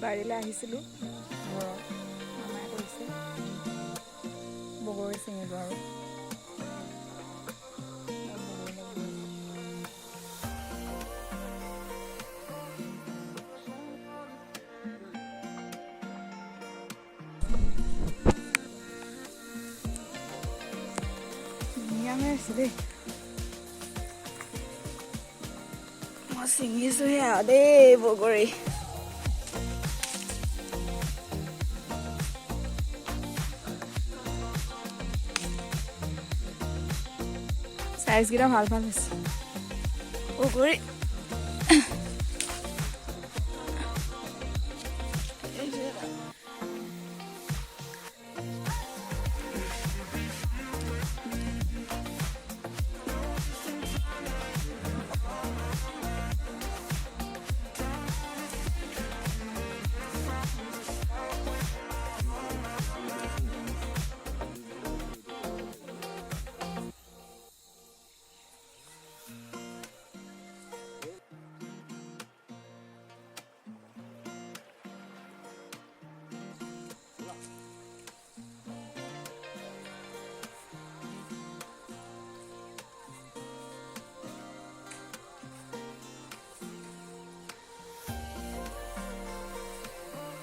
বাৰীলৈ আহিছিলোঁ ঘৰৰ মামাই কৰিছে বগৰী ছিঙিলোঁ আৰু ধুনীয়া হৈ আছে দেই মই ছিঙিছোঁহে আৰু দেই বগৰী চাইজকেইটা ভাল ভাল হৈছে বগৰী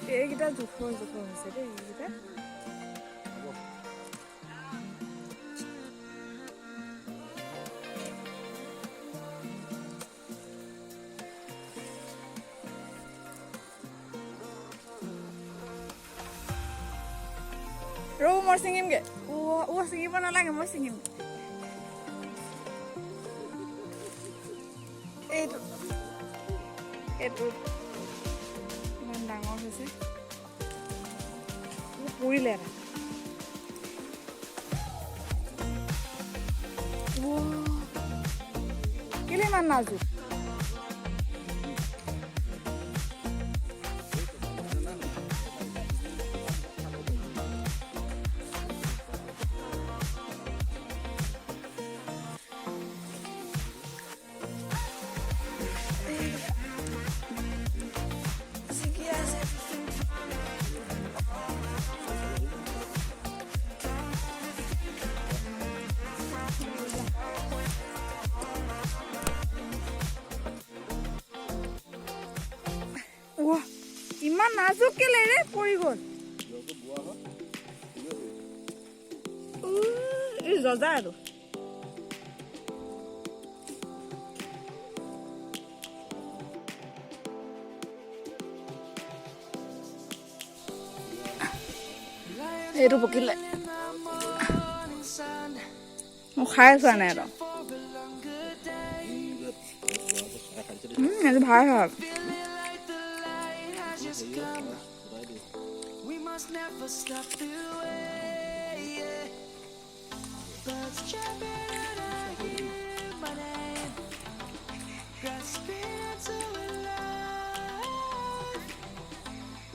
এইকেইটা জোখৰ হৈছে দেই এইকেইটা ৰৌ মই ছিঙিমগৈ ছিঙিব নালাগে মই ছিঙিম এইটো ইমান ডাঙৰ হৈছে পৰিলে এটা কেলে ইমান নাজুক ইমান নাজুক কেলে ৰে পৰি গ'ল এই জজা আৰু এইটো পকিলে মই খাই চোৱা নাই আৰু এইটো ভাল হয় We must never stop the way, yeah. Birds jumping out of my name, grasping onto life.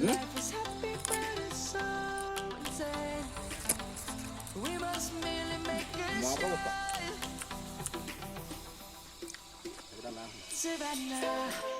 Life is happy, but it's so insane. We must merely make a start. Savannah.